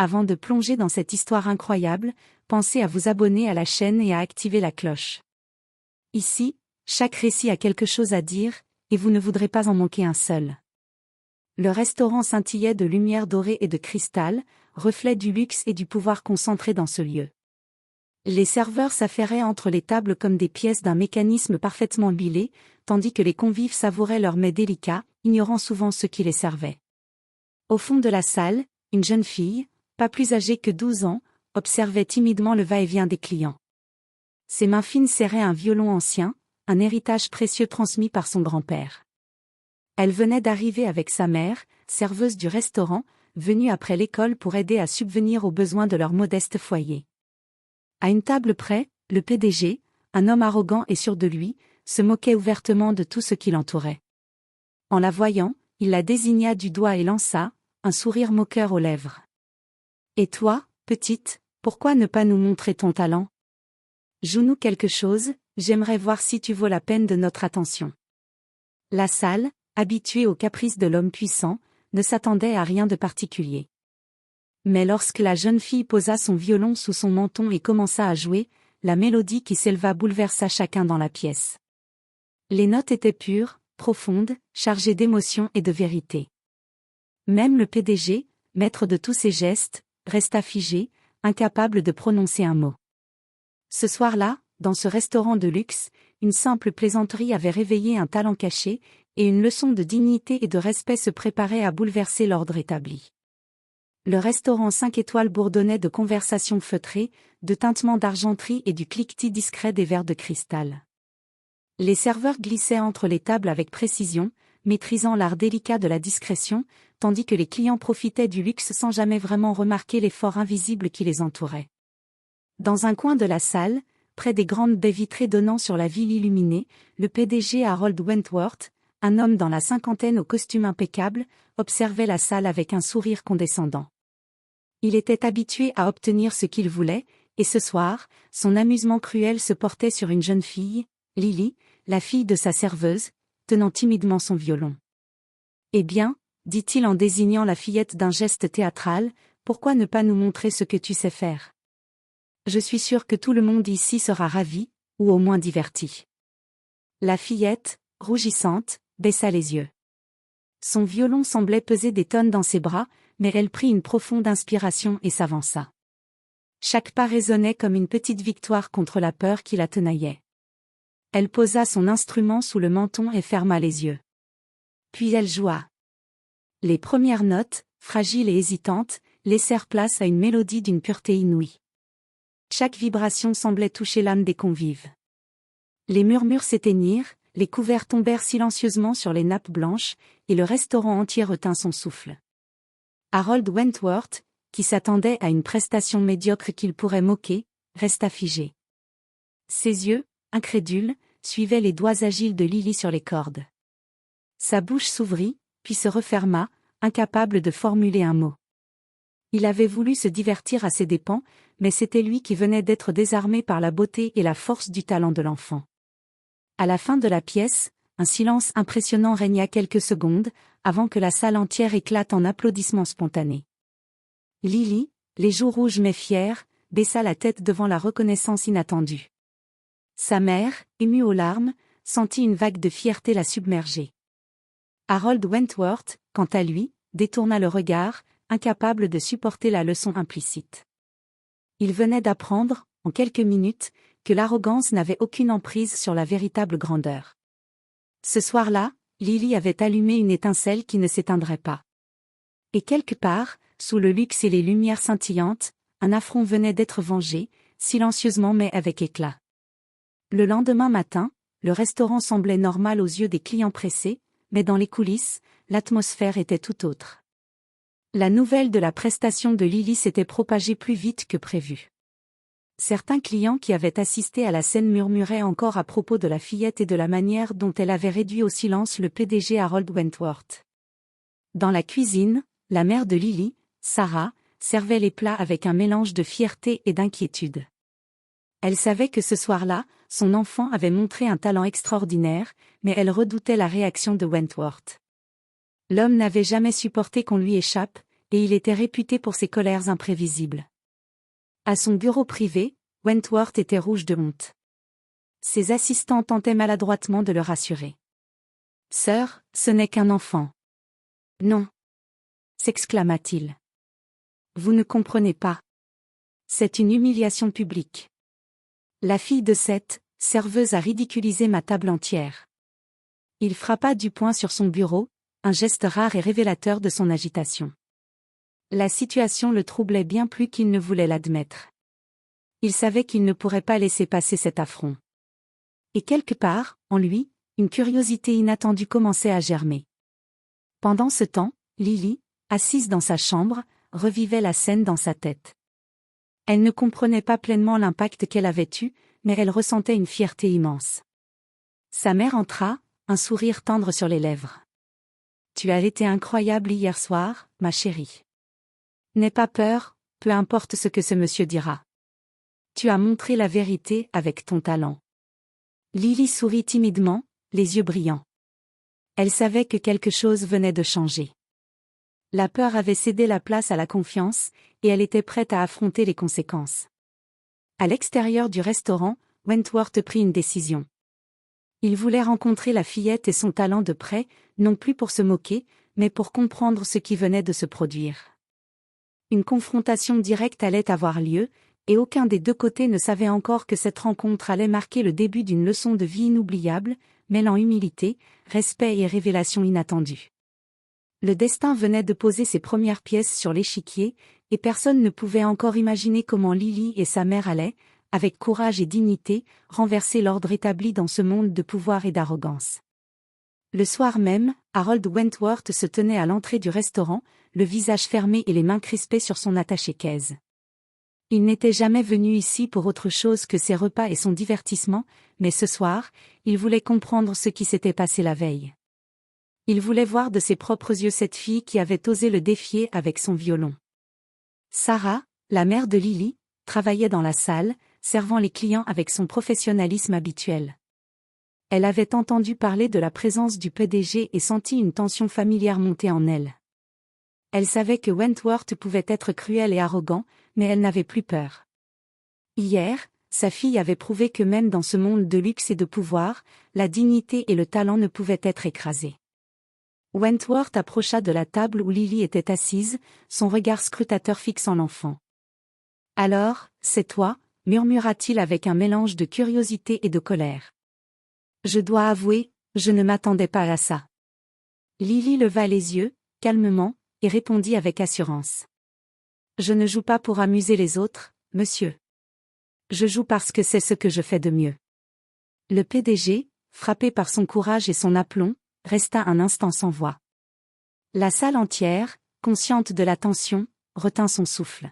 Avant de plonger dans cette histoire incroyable, pensez à vous abonner à la chaîne et à activer la cloche. Ici, chaque récit a quelque chose à dire, et vous ne voudrez pas en manquer un seul. Le restaurant scintillait de lumière dorée et de cristal, reflet du luxe et du pouvoir concentré dans ce lieu. Les serveurs s'affairaient entre les tables comme des pièces d'un mécanisme parfaitement huilé, tandis que les convives savouraient leurs mets délicats, ignorant souvent ceux qui les servaient. Au fond de la salle, une jeune fille, pas plus âgée que 12 ans, observait timidement le va-et-vient des clients. Ses mains fines serraient un violon ancien, un héritage précieux transmis par son grand-père. Elle venait d'arriver avec sa mère, serveuse du restaurant, venue après l'école pour aider à subvenir aux besoins de leur modeste foyer. À une table près, le PDG, un homme arrogant et sûr de lui, se moquait ouvertement de tout ce qui l'entourait. En la voyant, il la désigna du doigt et lança, un sourire moqueur aux lèvres. « Et toi, petite, pourquoi ne pas nous montrer ton talent ? Joue-nous quelque chose, j'aimerais voir si tu vaux la peine de notre attention. » La salle, habituée aux caprices de l'homme puissant, ne s'attendait à rien de particulier. Mais lorsque la jeune fille posa son violon sous son menton et commença à jouer, la mélodie qui s'éleva bouleversa chacun dans la pièce. Les notes étaient pures, profondes, chargées d'émotion et de vérité. Même le PDG, maître de tous ses gestes, resta figé, incapable de prononcer un mot. Ce soir-là, dans ce restaurant de luxe, une simple plaisanterie avait réveillé un talent caché, et une leçon de dignité et de respect se préparait à bouleverser l'ordre établi. Le restaurant 5 étoiles bourdonnait de conversations feutrées, de tintements d'argenterie et du cliquetis discret des verres de cristal. Les serveurs glissaient entre les tables avec précision, maîtrisant l'art délicat de la discrétion, tandis que les clients profitaient du luxe sans jamais vraiment remarquer l'effort invisible qui les entourait. Dans un coin de la salle, près des grandes baies vitrées donnant sur la ville illuminée, le PDG Harold Wentworth, un homme dans la cinquantaine au costume impeccable, observait la salle avec un sourire condescendant. Il était habitué à obtenir ce qu'il voulait, et ce soir, son amusement cruel se portait sur une jeune fille, Lily, la fille de sa serveuse, tenant timidement son violon. « Eh bien, dit-il en désignant la fillette d'un geste théâtral, pourquoi ne pas nous montrer ce que tu sais faire ? Je suis sûr que tout le monde ici sera ravi, ou au moins diverti. » La fillette, rougissante, baissa les yeux. Son violon semblait peser des tonnes dans ses bras, mais elle prit une profonde inspiration et s'avança. Chaque pas résonnait comme une petite victoire contre la peur qui la tenaillait. Elle posa son instrument sous le menton et ferma les yeux. Puis elle joua. Les premières notes, fragiles et hésitantes, laissèrent place à une mélodie d'une pureté inouïe. Chaque vibration semblait toucher l'âme des convives. Les murmures s'éteignirent, les couverts tombèrent silencieusement sur les nappes blanches, et le restaurant entier retint son souffle. Harold Wentworth, qui s'attendait à une prestation médiocre qu'il pourrait moquer, resta figé. Ses yeux, incrédules, suivaient les doigts agiles de Lily sur les cordes. Sa bouche s'ouvrit, puis se referma, incapable de formuler un mot. Il avait voulu se divertir à ses dépens, mais c'était lui qui venait d'être désarmé par la beauté et la force du talent de l'enfant. À la fin de la pièce, un silence impressionnant régna quelques secondes, avant que la salle entière éclate en applaudissements spontanés. Lily, les joues rouges mais fière, baissa la tête devant la reconnaissance inattendue. Sa mère, émue aux larmes, sentit une vague de fierté la submerger. Harold Wentworth, quant à lui, détourna le regard, incapable de supporter la leçon implicite. Il venait d'apprendre, en quelques minutes, que l'arrogance n'avait aucune emprise sur la véritable grandeur. Ce soir-là, Lily avait allumé une étincelle qui ne s'éteindrait pas. Et quelque part, sous le luxe et les lumières scintillantes, un affront venait d'être vengé, silencieusement mais avec éclat. Le lendemain matin, le restaurant semblait normal aux yeux des clients pressés, mais dans les coulisses, l'atmosphère était tout autre. La nouvelle de la prestation de Lily s'était propagée plus vite que prévu. Certains clients qui avaient assisté à la scène murmuraient encore à propos de la fillette et de la manière dont elle avait réduit au silence le PDG Harold Wentworth. Dans la cuisine, la mère de Lily, Sarah, servait les plats avec un mélange de fierté et d'inquiétude. Elle savait que ce soir-là, son enfant avait montré un talent extraordinaire, mais elle redoutait la réaction de Wentworth. L'homme n'avait jamais supporté qu'on lui échappe, et il était réputé pour ses colères imprévisibles. À son bureau privé, Wentworth était rouge de honte. Ses assistants tentaient maladroitement de le rassurer. « Sœur, ce n'est qu'un enfant. »« Non. » s'exclama-t-il. « Vous ne comprenez pas. C'est une humiliation publique. La fille de cette serveuse a ridiculisé ma table entière. » Il frappa du poing sur son bureau, un geste rare et révélateur de son agitation. La situation le troublait bien plus qu'il ne voulait l'admettre. Il savait qu'il ne pourrait pas laisser passer cet affront. Et quelque part, en lui, une curiosité inattendue commençait à germer. Pendant ce temps, Lily, assise dans sa chambre, revivait la scène dans sa tête. Elle ne comprenait pas pleinement l'impact qu'elle avait eu, mais elle ressentait une fierté immense. Sa mère entra, un sourire tendre sur les lèvres. « Tu as été incroyable hier soir, ma chérie. N'aie pas peur, peu importe ce que ce monsieur dira. Tu as montré la vérité avec ton talent. » Lily sourit timidement, les yeux brillants. Elle savait que quelque chose venait de changer. La peur avait cédé la place à la confiance, et elle était prête à affronter les conséquences. À l'extérieur du restaurant, Wentworth prit une décision. Il voulait rencontrer la fillette et son talent de près, non plus pour se moquer, mais pour comprendre ce qui venait de se produire. Une confrontation directe allait avoir lieu, et aucun des deux côtés ne savait encore que cette rencontre allait marquer le début d'une leçon de vie inoubliable, mêlant humilité, respect et révélation inattendue. Le destin venait de poser ses premières pièces sur l'échiquier, et personne ne pouvait encore imaginer comment Lily et sa mère allaient, avec courage et dignité, renverser l'ordre établi dans ce monde de pouvoir et d'arrogance. Le soir même, Harold Wentworth se tenait à l'entrée du restaurant, le visage fermé et les mains crispées sur son attaché-caisse. Il n'était jamais venu ici pour autre chose que ses repas et son divertissement, mais ce soir, il voulait comprendre ce qui s'était passé la veille. Il voulait voir de ses propres yeux cette fille qui avait osé le défier avec son violon. Sarah, la mère de Lily, travaillait dans la salle, servant les clients avec son professionnalisme habituel. Elle avait entendu parler de la présence du PDG et senti une tension familière monter en elle. Elle savait que Wentworth pouvait être cruel et arrogant, mais elle n'avait plus peur. Hier, sa fille avait prouvé que même dans ce monde de luxe et de pouvoir, la dignité et le talent ne pouvaient être écrasés. Wentworth approcha de la table où Lily était assise, son regard scrutateur fixant l'enfant. « Alors, c'est toi » murmura-t-il avec un mélange de curiosité et de colère. « Je dois avouer, je ne m'attendais pas à ça. » Lily leva les yeux, calmement, et répondit avec assurance. « Je ne joue pas pour amuser les autres, monsieur. Je joue parce que c'est ce que je fais de mieux. » Le PDG, frappé par son courage et son aplomb, resta un instant sans voix. La salle entière, consciente de la tension, retint son souffle.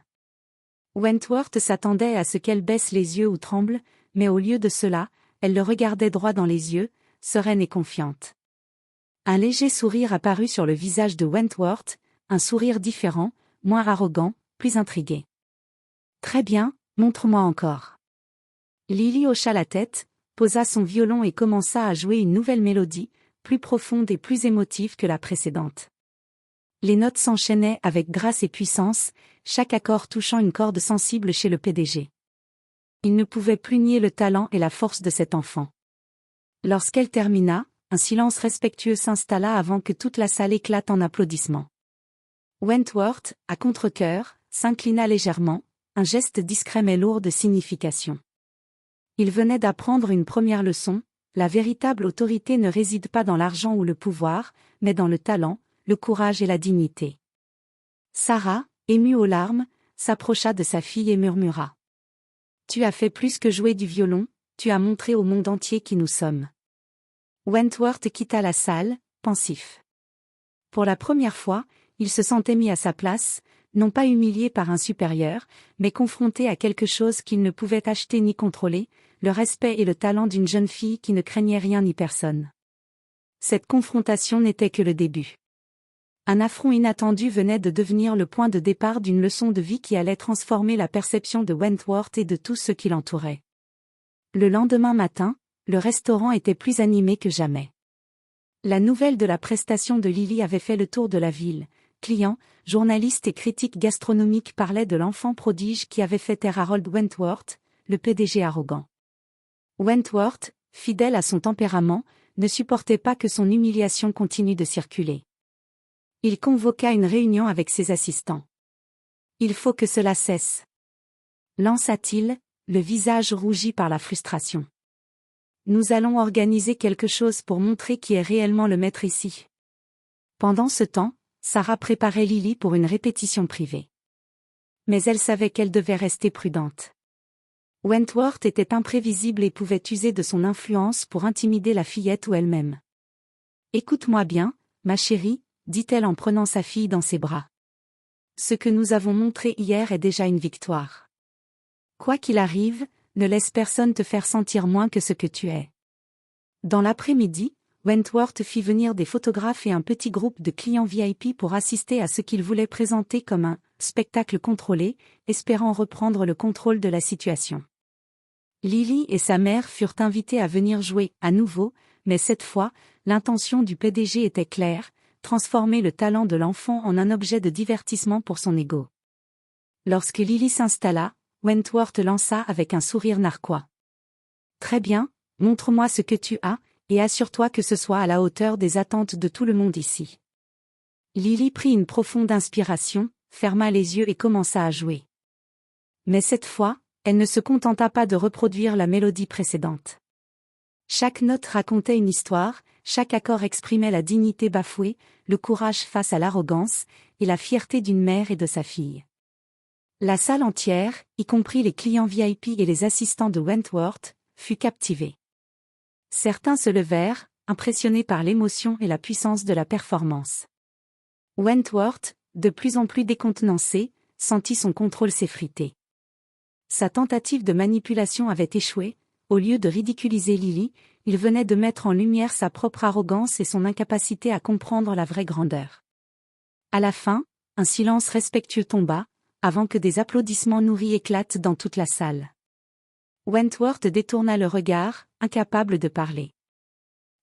Wentworth s'attendait à ce qu'elle baisse les yeux ou tremble, mais au lieu de cela, elle le regardait droit dans les yeux, sereine et confiante. Un léger sourire apparut sur le visage de Wentworth, un sourire différent, moins arrogant, plus intrigué. « Très bien, montre-moi encore. » Lily hocha la tête, posa son violon et commença à jouer une nouvelle mélodie, plus profonde et plus émotive que la précédente. Les notes s'enchaînaient avec grâce et puissance, chaque accord touchant une corde sensible chez le PDG. Il ne pouvait plus nier le talent et la force de cet enfant. Lorsqu'elle termina, un silence respectueux s'installa avant que toute la salle éclate en applaudissements. Wentworth, à contre-cœur, s'inclina légèrement, un geste discret mais lourd de signification. Il venait d'apprendre une première leçon, la véritable autorité ne réside pas dans l'argent ou le pouvoir, mais dans le talent, le courage et la dignité. Sarah, émue aux larmes, s'approcha de sa fille et murmura. « Tu as fait plus que jouer du violon, tu as montré au monde entier qui nous sommes. » Wentworth quitta la salle, pensif. Pour la première fois, il se sentait mis à sa place, non pas humilié par un supérieur, mais confronté à quelque chose qu'il ne pouvait acheter ni contrôler, le respect et le talent d'une jeune fille qui ne craignait rien ni personne. Cette confrontation n'était que le début. Un affront inattendu venait de devenir le point de départ d'une leçon de vie qui allait transformer la perception de Wentworth et de tous ceux qui l'entouraient. Le lendemain matin, le restaurant était plus animé que jamais. La nouvelle de la prestation de Lily avait fait le tour de la ville, clients, journalistes et critiques gastronomiques parlaient de l'enfant prodige qui avait fait taire Harold Wentworth, le PDG arrogant. Wentworth, fidèle à son tempérament, ne supportait pas que son humiliation continue de circuler. Il convoqua une réunion avec ses assistants. « Il faut que cela cesse », lança-t-il, le visage rougi par la frustration. « Nous allons organiser quelque chose pour montrer qui est réellement le maître ici. » Pendant ce temps, Sarah préparait Lily pour une répétition privée. Mais elle savait qu'elle devait rester prudente. Wentworth était imprévisible et pouvait user de son influence pour intimider la fillette ou elle-même. « Écoute-moi bien, ma chérie, » dit-elle en prenant sa fille dans ses bras. « Ce que nous avons montré hier est déjà une victoire. Quoi qu'il arrive, ne laisse personne te faire sentir moins que ce que tu es. » Dans l'après-midi, Wentworth fit venir des photographes et un petit groupe de clients VIP pour assister à ce qu'il voulait présenter comme un « spectacle contrôlé », espérant reprendre le contrôle de la situation. Lily et sa mère furent invitées à venir jouer à nouveau, mais cette fois, l'intention du PDG était claire, transformer le talent de l'enfant en un objet de divertissement pour son ego. Lorsque Lily s'installa, Wentworth lança avec un sourire narquois. « Très bien, montre-moi ce que tu as, et assure-toi que ce soit à la hauteur des attentes de tout le monde ici. » Lily prit une profonde inspiration, ferma les yeux et commença à jouer. Mais cette fois, elle ne se contenta pas de reproduire la mélodie précédente. Chaque note racontait une histoire, chaque accord exprimait la dignité bafouée, le courage face à l'arrogance, et la fierté d'une mère et de sa fille. La salle entière, y compris les clients VIP et les assistants de Wentworth, fut captivée. Certains se levèrent, impressionnés par l'émotion et la puissance de la performance. Wentworth, de plus en plus décontenancé, sentit son contrôle s'effriter. Sa tentative de manipulation avait échoué, au lieu de ridiculiser Lily, il venait de mettre en lumière sa propre arrogance et son incapacité à comprendre la vraie grandeur. À la fin, un silence respectueux tomba, avant que des applaudissements nourris éclatent dans toute la salle. Wentworth détourna le regard, incapable de parler.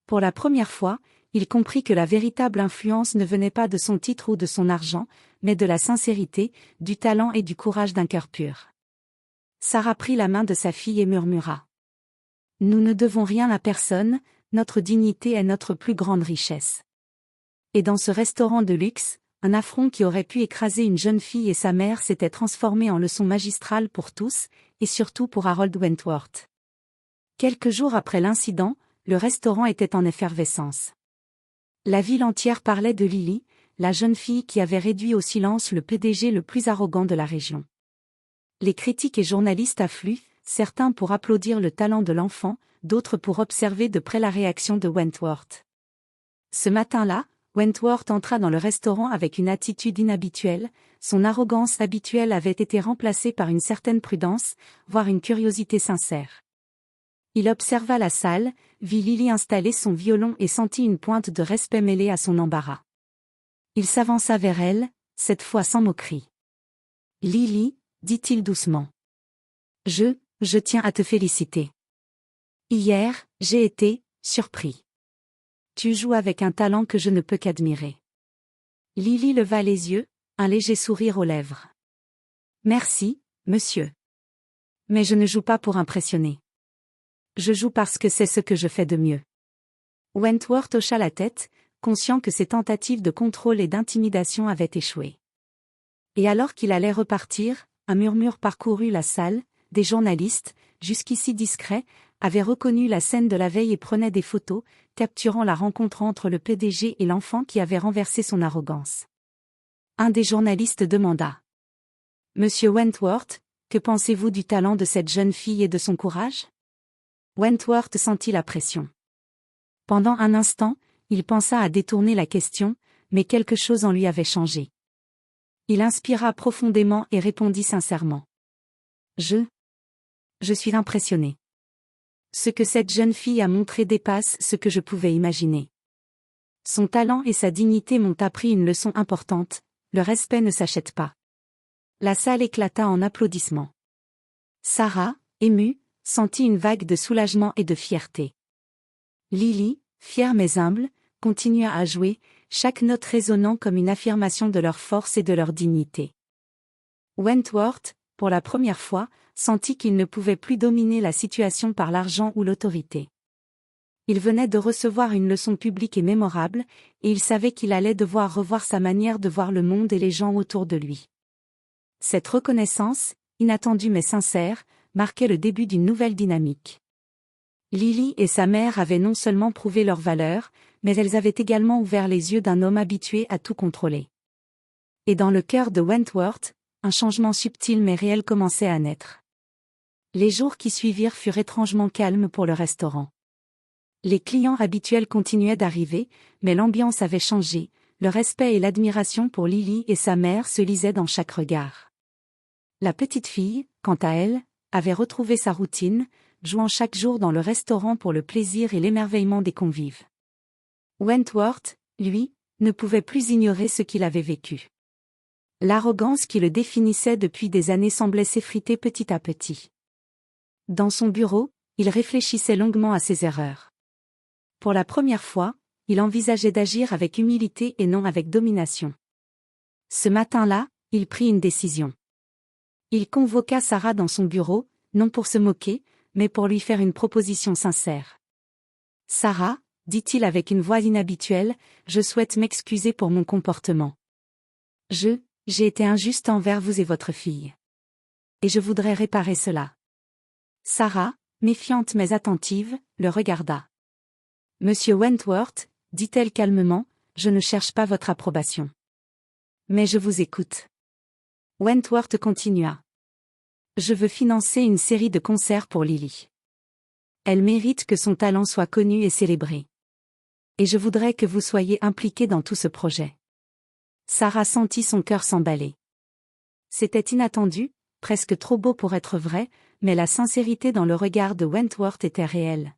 Pour la première fois, il comprit que la véritable influence ne venait pas de son titre ou de son argent, mais de la sincérité, du talent et du courage d'un cœur pur. Sarah prit la main de sa fille et murmura. « Nous ne devons rien à personne, notre dignité est notre plus grande richesse. » Et dans ce restaurant de luxe, un affront qui aurait pu écraser une jeune fille et sa mère s'était transformé en leçon magistrale pour tous, et surtout pour Harold Wentworth. Quelques jours après l'incident, le restaurant était en effervescence. La ville entière parlait de Lily, la jeune fille qui avait réduit au silence le PDG le plus arrogant de la région. Les critiques et journalistes affluent, certains pour applaudir le talent de l'enfant, d'autres pour observer de près la réaction de Wentworth. Ce matin-là, Wentworth entra dans le restaurant avec une attitude inhabituelle, son arrogance habituelle avait été remplacée par une certaine prudence, voire une curiosité sincère. Il observa la salle, vit Lily installer son violon et sentit une pointe de respect mêlée à son embarras. Il s'avança vers elle, cette fois sans moquerie. « Lily, » dit-il doucement. « Je tiens à te féliciter. Hier, j'ai été surpris. Tu joues avec un talent que je ne peux qu'admirer. » Lily leva les yeux, un léger sourire aux lèvres. « Merci, monsieur. Mais je ne joue pas pour impressionner. Je joue parce que c'est ce que je fais de mieux. » Wentworth hocha la tête, conscient que ses tentatives de contrôle et d'intimidation avaient échoué. Et alors qu'il allait repartir, un murmure parcourut la salle, des journalistes, jusqu'ici discrets, avaient reconnu la scène de la veille et prenaient des photos, capturant la rencontre entre le PDG et l'enfant qui avait renversé son arrogance. Un des journalistes demanda. « Monsieur Wentworth, que pensez-vous du talent de cette jeune fille et de son courage ?» Wentworth sentit la pression. Pendant un instant, il pensa à détourner la question, mais quelque chose en lui avait changé. Il inspira profondément et répondit sincèrement. « Je suis impressionné. Ce que cette jeune fille a montré dépasse ce que je pouvais imaginer. Son talent et sa dignité m'ont appris une leçon importante, le respect ne s'achète pas. » La salle éclata en applaudissements. Sarah, émue, sentit une vague de soulagement et de fierté. Lily, fière mais humble, continua à jouer, chaque note résonnant comme une affirmation de leur force et de leur dignité. Wentworth, pour la première fois, sentit qu'il ne pouvait plus dominer la situation par l'argent ou l'autorité. Il venait de recevoir une leçon publique et mémorable, et il savait qu'il allait devoir revoir sa manière de voir le monde et les gens autour de lui. Cette reconnaissance, inattendue mais sincère, marquait le début d'une nouvelle dynamique. Lily et sa mère avaient non seulement prouvé leur valeur, mais elles avaient également ouvert les yeux d'un homme habitué à tout contrôler. Et dans le cœur de Wentworth, un changement subtil mais réel commençait à naître. Les jours qui suivirent furent étrangement calmes pour le restaurant. Les clients habituels continuaient d'arriver, mais l'ambiance avait changé, le respect et l'admiration pour Lily et sa mère se lisaient dans chaque regard. La petite fille, quant à elle, avait retrouvé sa routine, jouant chaque jour dans le restaurant pour le plaisir et l'émerveillement des convives. Wentworth, lui, ne pouvait plus ignorer ce qu'il avait vécu. L'arrogance qui le définissait depuis des années semblait s'effriter petit à petit. Dans son bureau, il réfléchissait longuement à ses erreurs. Pour la première fois, il envisageait d'agir avec humilité et non avec domination. Ce matin-là, il prit une décision. Il convoqua Sarah dans son bureau, non pour se moquer, mais pour lui faire une proposition sincère. « Sarah, dit-il avec une voix inhabituelle, je souhaite m'excuser pour mon comportement. J'ai été injuste envers vous et votre fille. Et je voudrais réparer cela. » Sarah, méfiante mais attentive, le regarda. « Monsieur Wentworth, dit-elle calmement, je ne cherche pas votre approbation. Mais je vous écoute. » Wentworth continua. « Je veux financer une série de concerts pour Lily. Elle mérite que son talent soit connu et célébré. Et je voudrais que vous soyez impliqué dans tout ce projet. » Sarah sentit son cœur s'emballer. C'était inattendu, presque trop beau pour être vrai, mais la sincérité dans le regard de Wentworth était réelle.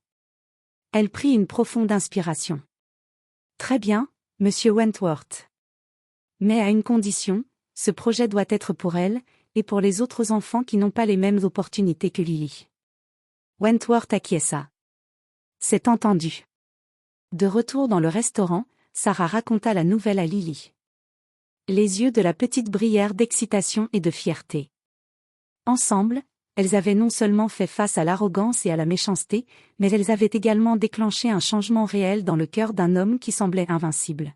Elle prit une profonde inspiration. « Très bien, monsieur Wentworth. Mais à une condition, ce projet doit être pour elle, et pour les autres enfants qui n'ont pas les mêmes opportunités que Lily. » Wentworth acquiesça. « C'est entendu. » De retour dans le restaurant, Sarah raconta la nouvelle à Lily. Les yeux de la petite brillèrent d'excitation et de fierté. Ensemble, elles avaient non seulement fait face à l'arrogance et à la méchanceté, mais elles avaient également déclenché un changement réel dans le cœur d'un homme qui semblait invincible.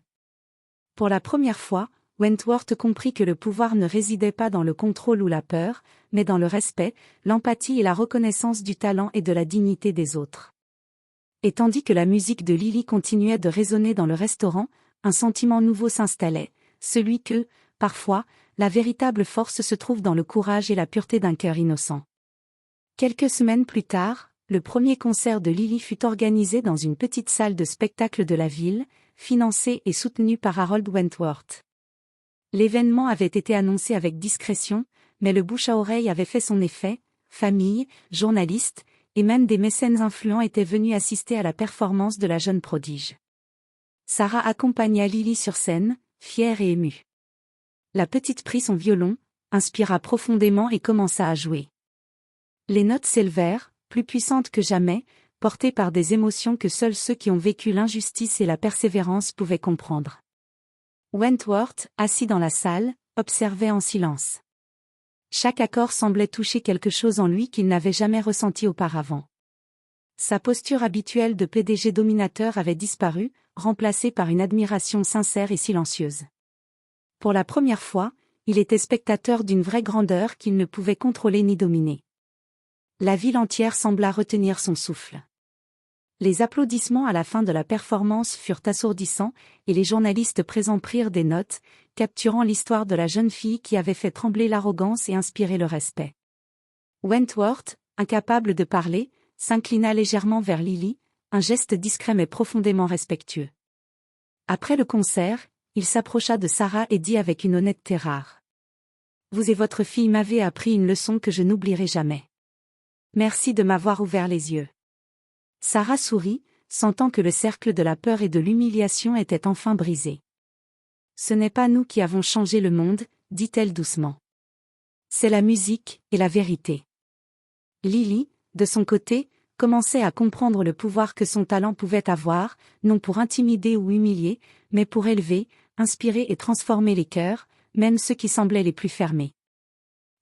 Pour la première fois, Wentworth comprit que le pouvoir ne résidait pas dans le contrôle ou la peur, mais dans le respect, l'empathie et la reconnaissance du talent et de la dignité des autres. Et tandis que la musique de Lily continuait de résonner dans le restaurant, un sentiment nouveau s'installait, celui que, parfois, la véritable force se trouve dans le courage et la pureté d'un cœur innocent. Quelques semaines plus tard, le premier concert de Lily fut organisé dans une petite salle de spectacle de la ville, financée et soutenue par Harold Wentworth. L'événement avait été annoncé avec discrétion, mais le bouche à oreille avait fait son effet, familles, journalistes, et même des mécènes influents étaient venus assister à la performance de la jeune prodige. Sarah accompagna Lily sur scène, fière et émue. La petite prit son violon, inspira profondément et commença à jouer. Les notes s'élevèrent, plus puissantes que jamais, portées par des émotions que seuls ceux qui ont vécu l'injustice et la persévérance pouvaient comprendre. Wentworth, assis dans la salle, observait en silence. Chaque accord semblait toucher quelque chose en lui qu'il n'avait jamais ressenti auparavant. Sa posture habituelle de PDG dominateur avait disparu, remplacée par une admiration sincère et silencieuse. Pour la première fois, il était spectateur d'une vraie grandeur qu'il ne pouvait contrôler ni dominer. La ville entière sembla retenir son souffle. Les applaudissements à la fin de la performance furent assourdissants, et les journalistes présents prirent des notes, capturant l'histoire de la jeune fille qui avait fait trembler l'arrogance et inspiré le respect. Wentworth, incapable de parler, s'inclina légèrement vers Lily, un geste discret mais profondément respectueux. Après le concert, il s'approcha de Sarah et dit avec une honnêteté rare. « Vous et votre fille m'avez appris une leçon que je n'oublierai jamais. Merci de m'avoir ouvert les yeux. » Sarah sourit, sentant que le cercle de la peur et de l'humiliation était enfin brisé. « Ce n'est pas nous qui avons changé le monde, dit-elle doucement. C'est la musique et la vérité. » Lily, de son côté, commençait à comprendre le pouvoir que son talent pouvait avoir, non pour intimider ou humilier, mais pour élever, inspirer et transformer les cœurs, même ceux qui semblaient les plus fermés.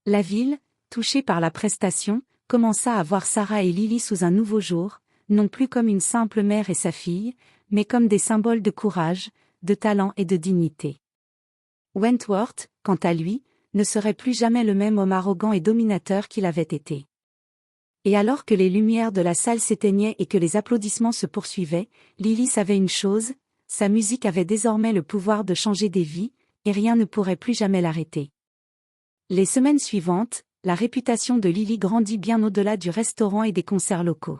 La ville, touchée par la prestation, commença à voir Sarah et Lily sous un nouveau jour, non plus comme une simple mère et sa fille, mais comme des symboles de courage, de talent et de dignité. Wentworth, quant à lui, ne serait plus jamais le même homme arrogant et dominateur qu'il avait été. Et alors que les lumières de la salle s'éteignaient et que les applaudissements se poursuivaient, Lily savait une chose, sa musique avait désormais le pouvoir de changer des vies, et rien ne pourrait plus jamais l'arrêter. Les semaines suivantes, la réputation de Lily grandit bien au-delà du restaurant et des concerts locaux.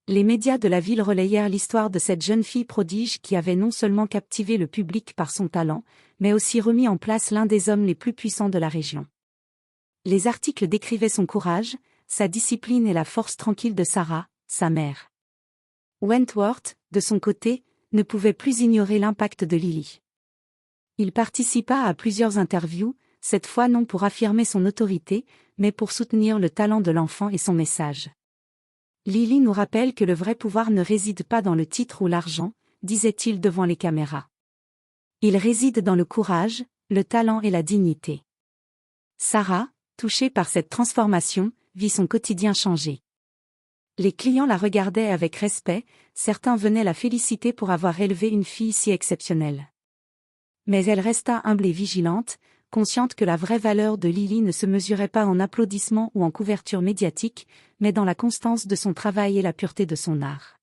Les médias de la ville relayèrent l'histoire de cette jeune fille prodige qui avait non seulement captivé le public par son talent, mais aussi remis en place l'un des hommes les plus puissants de la région. Les articles décrivaient son courage, sa discipline et la force tranquille de Sarah, sa mère. Wentworth, de son côté, ne pouvait plus ignorer l'impact de Lily. Il participa à plusieurs interviews, cette fois non pour affirmer son autorité, mais pour soutenir le talent de l'enfant et son message. Lily nous rappelle que le vrai pouvoir ne réside pas dans le titre ou l'argent, disait-il devant les caméras. Il réside dans le courage, le talent et la dignité. Sarah, touchée par cette transformation, vit son quotidien changer. Les clients la regardaient avec respect, certains venaient la féliciter pour avoir élevé une fille si exceptionnelle. Mais elle resta humble et vigilante, consciente que la vraie valeur de Lily ne se mesurait pas en applaudissements ou en couverture médiatique, mais dans la constance de son travail et la pureté de son art.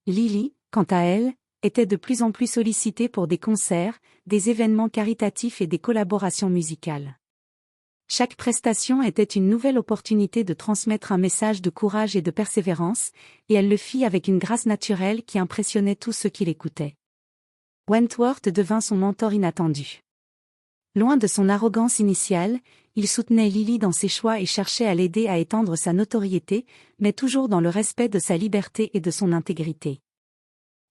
Lily, quant à elle, était de plus en plus sollicitée pour des concerts, des événements caritatifs et des collaborations musicales. Chaque prestation était une nouvelle opportunité de transmettre un message de courage et de persévérance, et elle le fit avec une grâce naturelle qui impressionnait tous ceux qui l'écoutaient. Wentworth devint son mentor inattendu. Loin de son arrogance initiale, il soutenait Lily dans ses choix et cherchait à l'aider à étendre sa notoriété, mais toujours dans le respect de sa liberté et de son intégrité.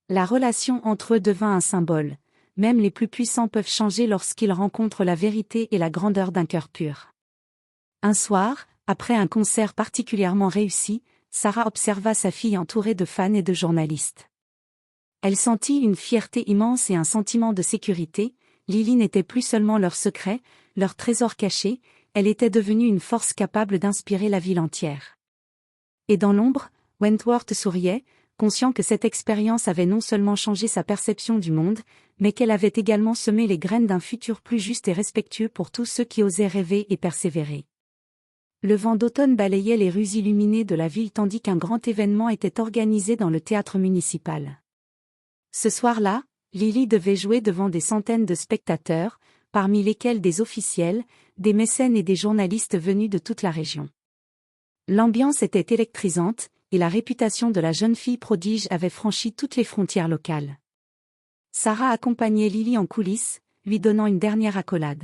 La relation entre eux devint un symbole. Même les plus puissants peuvent changer lorsqu'ils rencontrent la vérité et la grandeur d'un cœur pur. Un soir, après un concert particulièrement réussi, Sarah observa sa fille entourée de fans et de journalistes. Elle sentit une fierté immense et un sentiment de sécurité. Lily n'était plus seulement leur secret, leur trésor caché, elle était devenue une force capable d'inspirer la ville entière. Et dans l'ombre, Wentworth souriait, conscient que cette expérience avait non seulement changé sa perception du monde, mais qu'elle avait également semé les graines d'un futur plus juste et respectueux pour tous ceux qui osaient rêver et persévérer. Le vent d'automne balayait les rues illuminées de la ville tandis qu'un grand événement était organisé dans le théâtre municipal. Ce soir-là, Lily devait jouer devant des centaines de spectateurs, parmi lesquels des officiels, des mécènes et des journalistes venus de toute la région. L'ambiance était électrisante, et la réputation de la jeune fille prodige avait franchi toutes les frontières locales. Sarah accompagnait Lily en coulisses, lui donnant une dernière accolade.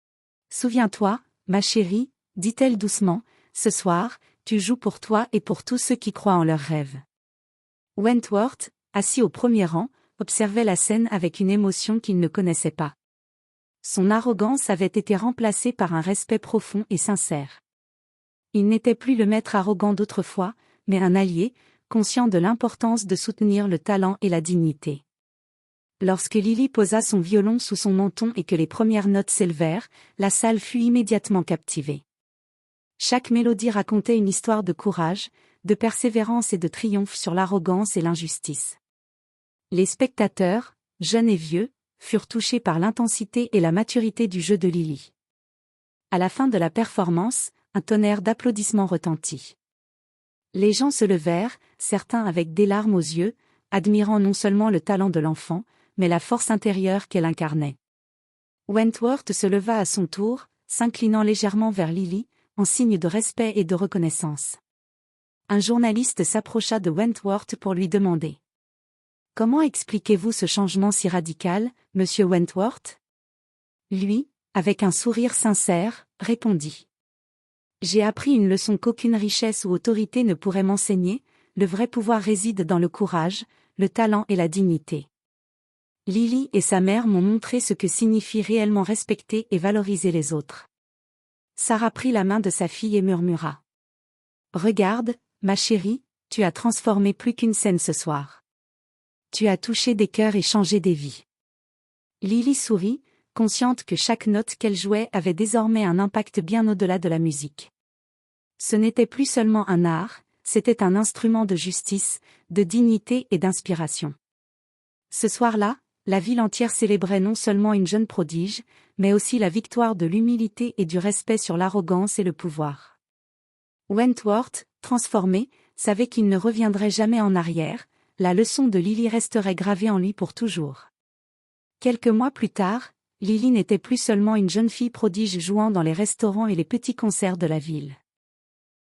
« Souviens-toi, ma chérie, dit-elle doucement, ce soir, tu joues pour toi et pour tous ceux qui croient en leurs rêves. » Wentworth, assis au premier rang, observait la scène avec une émotion qu'il ne connaissait pas. Son arrogance avait été remplacée par un respect profond et sincère. Il n'était plus le maître arrogant d'autrefois, mais un allié, conscient de l'importance de soutenir le talent et la dignité. Lorsque Lily posa son violon sous son menton et que les premières notes s'élevèrent, la salle fut immédiatement captivée. Chaque mélodie racontait une histoire de courage, de persévérance et de triomphe sur l'arrogance et l'injustice. Les spectateurs, jeunes et vieux, furent touchés par l'intensité et la maturité du jeu de Lily. À la fin de la performance, un tonnerre d'applaudissements retentit. Les gens se levèrent, certains avec des larmes aux yeux, admirant non seulement le talent de l'enfant, mais la force intérieure qu'elle incarnait. Wentworth se leva à son tour, s'inclinant légèrement vers Lily, en signe de respect et de reconnaissance. Un journaliste s'approcha de Wentworth pour lui demander: « Comment expliquez-vous ce changement si radical, monsieur Wentworth ?» Lui, avec un sourire sincère, répondit: « J'ai appris une leçon qu'aucune richesse ou autorité ne pourrait m'enseigner, le vrai pouvoir réside dans le courage, le talent et la dignité. Lily et sa mère m'ont montré ce que signifie réellement respecter et valoriser les autres. » Sarah prit la main de sa fille et murmura: « Regarde, ma chérie, tu as transformé plus qu'une scène ce soir. Tu as touché des cœurs et changé des vies. Lily sourit, consciente que chaque note qu'elle jouait avait désormais un impact bien au-delà de la musique. Ce n'était plus seulement un art, c'était un instrument de justice, de dignité et d'inspiration. Ce soir-là, la ville entière célébrait non seulement une jeune prodige, mais aussi la victoire de l'humilité et du respect sur l'arrogance et le pouvoir. Wentworth, transformé, savait qu'il ne reviendrait jamais en arrière, la leçon de Lily resterait gravée en lui pour toujours. Quelques mois plus tard, Lily n'était plus seulement une jeune fille prodige jouant dans les restaurants et les petits concerts de la ville.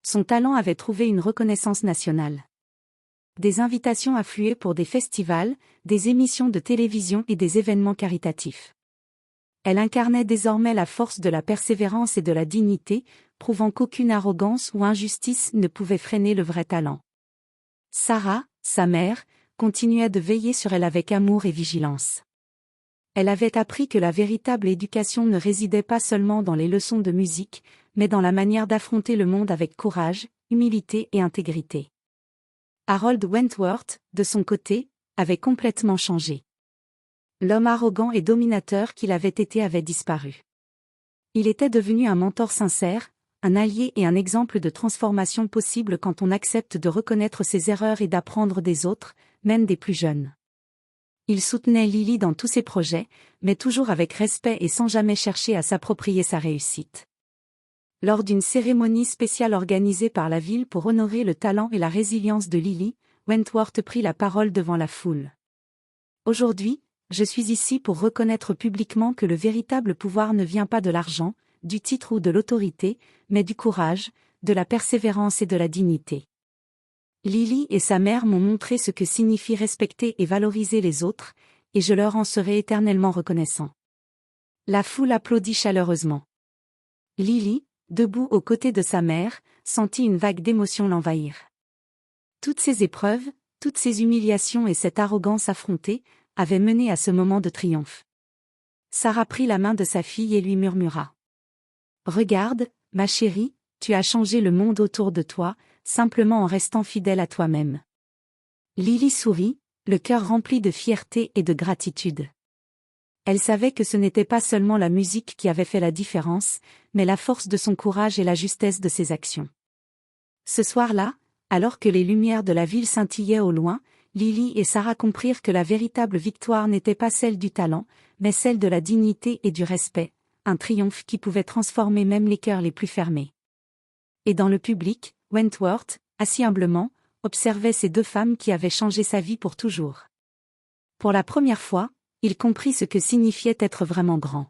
Son talent avait trouvé une reconnaissance nationale. Des invitations affluaient pour des festivals, des émissions de télévision et des événements caritatifs. Elle incarnait désormais la force de la persévérance et de la dignité, prouvant qu'aucune arrogance ou injustice ne pouvait freiner le vrai talent. Sarah, sa mère, continuait de veiller sur elle avec amour et vigilance. Elle avait appris que la véritable éducation ne résidait pas seulement dans les leçons de musique, mais dans la manière d'affronter le monde avec courage, humilité et intégrité. Harold Wentworth, de son côté, avait complètement changé. L'homme arrogant et dominateur qu'il avait été avait disparu. Il était devenu un mentor sincère, un allié et un exemple de transformation possible quand on accepte de reconnaître ses erreurs et d'apprendre des autres, même des plus jeunes. Il soutenait Lily dans tous ses projets, mais toujours avec respect et sans jamais chercher à s'approprier sa réussite. Lors d'une cérémonie spéciale organisée par la ville pour honorer le talent et la résilience de Lily, Wentworth prit la parole devant la foule. Aujourd'hui, je suis ici pour reconnaître publiquement que le véritable pouvoir ne vient pas de l'argent, du titre ou de l'autorité, mais du courage, de la persévérance et de la dignité. Lily et sa mère m'ont montré ce que signifie respecter et valoriser les autres, et je leur en serai éternellement reconnaissant. La foule applaudit chaleureusement. Lily, debout aux côtés de sa mère, sentit une vague d'émotion l'envahir. Toutes ces épreuves, toutes ces humiliations et cette arrogance affrontée, avaient mené à ce moment de triomphe. Sarah prit la main de sa fille et lui murmura. « Regarde, ma chérie, tu as changé le monde autour de toi, simplement en restant fidèle à toi-même. » Lily sourit, le cœur rempli de fierté et de gratitude. Elle savait que ce n'était pas seulement la musique qui avait fait la différence, mais la force de son courage et la justesse de ses actions. Ce soir-là, alors que les lumières de la ville scintillaient au loin, Lily et Sarah comprirent que la véritable victoire n'était pas celle du talent, mais celle de la dignité et du respect, un triomphe qui pouvait transformer même les cœurs les plus fermés. Et dans le public, Wentworth, assis humblement, observait ces deux femmes qui avaient changé sa vie pour toujours. Pour la première fois, il comprit ce que signifiait être vraiment grand.